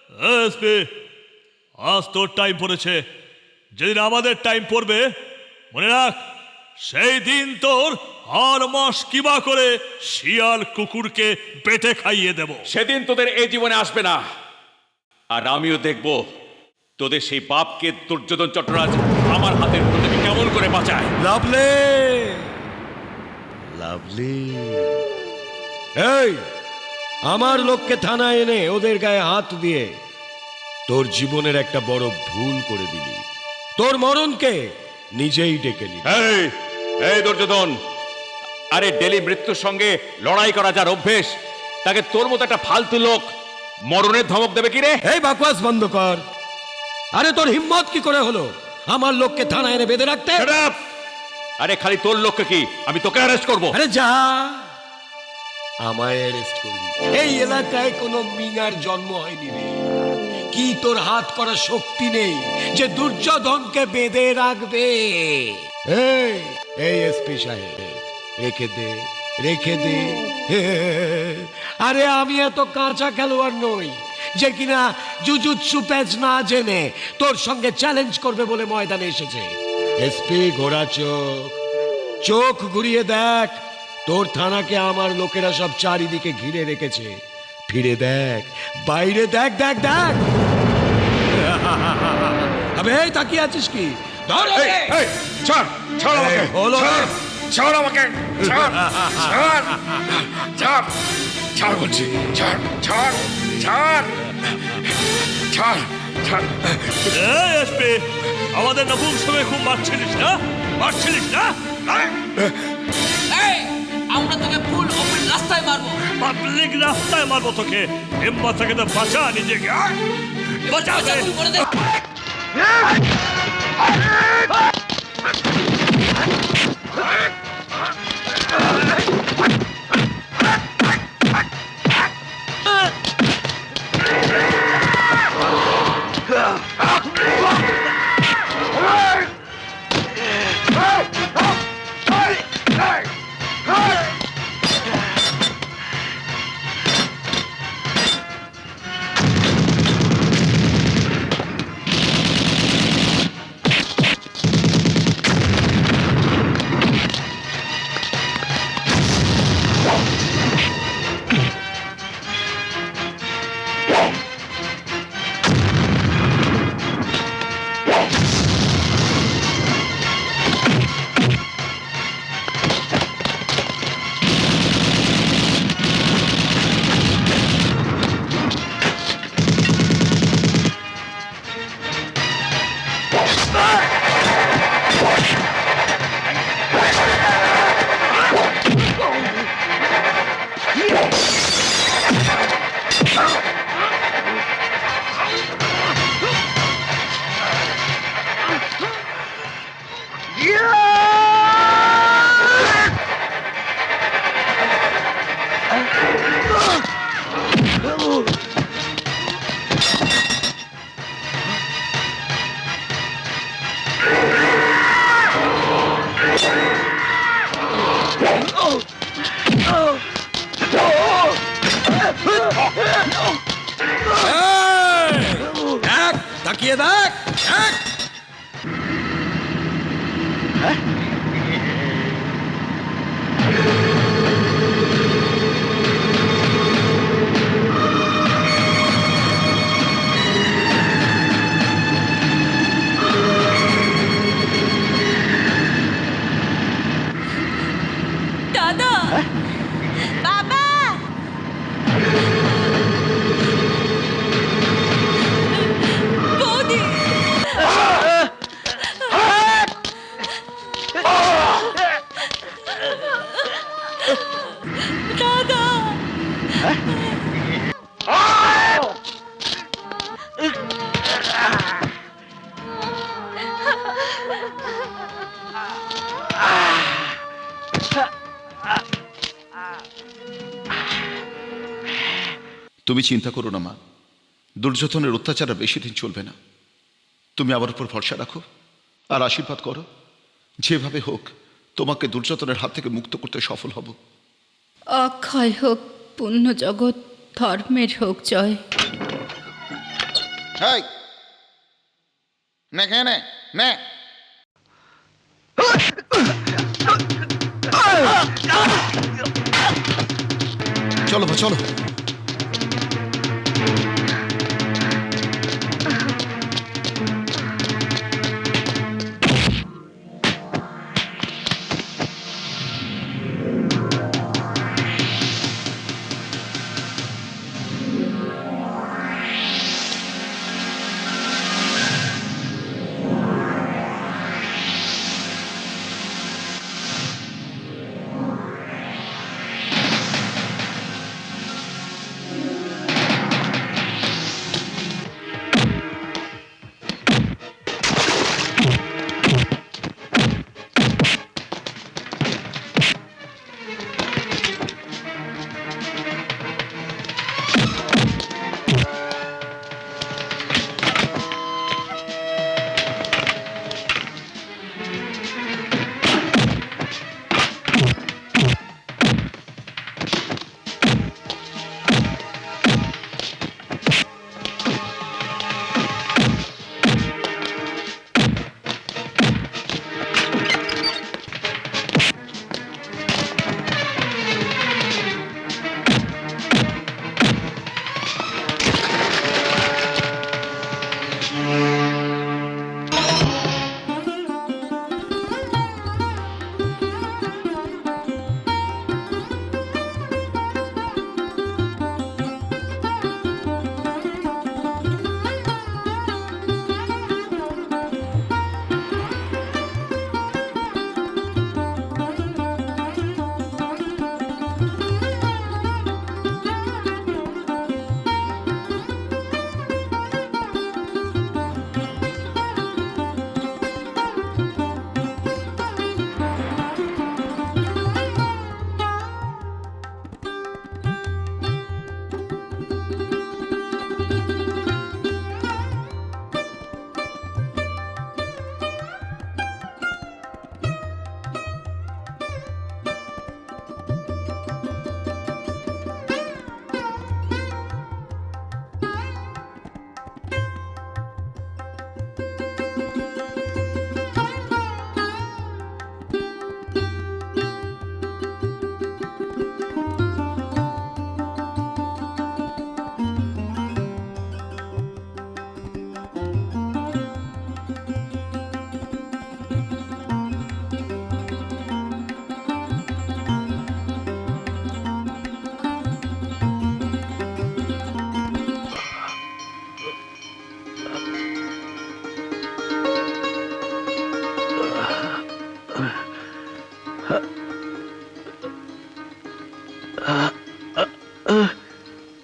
SP, আজ তোর time পড়েছে। যেদিন আমাদের টাইম পড়বে, মনে রাখ, সেই দিন তোর আর মাস কিবা করে শিয়াল কুকুরকে পেটে খাইয়ে দেব। সেদিন তোদের এই জীবনে আসবে না, আর আমিও দেখব তোদের সেই বাপকে দুর্যোধন চট্টরাজ আমার হাতের থেকে কেমন করে বাঁচায়। Lovely, lovely. এই, আমার লোককে থানায় এনে ওদের গায়ে হাত দিয়ে তোর জীবনের একটা বড় ভুল করে দিলি। তোর মরণকে নিজেই ডেকে নিলি। এই দুর্যোধন, আরে ডেলি মৃত্যুর সঙ্গে লড়াই করা যার অভ্যেস, তাকে তোর মতো একটা ফালতু লোক মরণের ধমক দেবে কি রে? এই বাকওয়াস বন্ধ কর। আরে তোর হিম্মত কি করে হলো আমার লোককে থানায় এনে বেঁধে রাখতে? আরে খালি তোর লোককে কি আমি তোকে অ্যারেস্ট করব? আরে যা, আমায় অ্যারেস্ট করবি? এই এলাকায় কোনো মিনার জন্ম হয়নি রে। কি তোর হাত করা শক্তি নেই যে দুর্যোধনকে বেঁধে রাখবে? এই এসপি সাহেব, রেখে দে, রেখে দে। আরে আমি এত কাঁচা খেলোয়াড় নই যে কিনা জুজুৎসু প্যাচ না জেনে তোর সঙ্গে চ্যালেঞ্জ করবে বলে ময়দানে এসেছে। এসপি ঘোড়া চোখ, চোখ ঘুরিয়ে দেখ, তোর থানাকে আমার লোকেরা সব চারিদিকে ঘিরে রেখেছে। ফিরে দেখ, বাইরে দেখ, দেখ দেখ। আবে এই তাকিয়ে আছিস কি? ধর ওকে। ছাড়, ছাড় আমাকে, হলো রে। ছাড় আমাকে, ছাড়, ছাড়, ছাড়, ছাড় বলছি, ছাড়, ছাড়, ছাড়, ছাড়, ছাড়। এসপি, আমাদের নপুংসকে খুব মারছিলিস না? মারছিলিস না? এই, আমরা তোকে ফুল ওপেন রাস্তায় মারবো। পাবলিক রাস্তায় মারবো তোকে। হিম্মত থেকে তো বাঁচা নিজেকে। বাঁচা বাঁচা, তুই করে দে। দেখ, তাকিয়ে দেখ, দেখ। দাদা, বাবা, বৌদি, দাদা। তুমি চিন্তা করো না মা, দুর্যোধনের অত্যাচার আর বেশি দিন চলবে না। তুমি আমার উপর ভরসা রাখো আর আশীর্বাদ করো, যেভাবে হোক তোমাকে দুর্যোধনের হাত থেকে মুক্ত করতে সফল হব। অক্ষয় হোক পুণ্য জগৎ, ধর্মের হোক জয়। এই নে খেয়ে নে নে। চলো মা চলো। আহ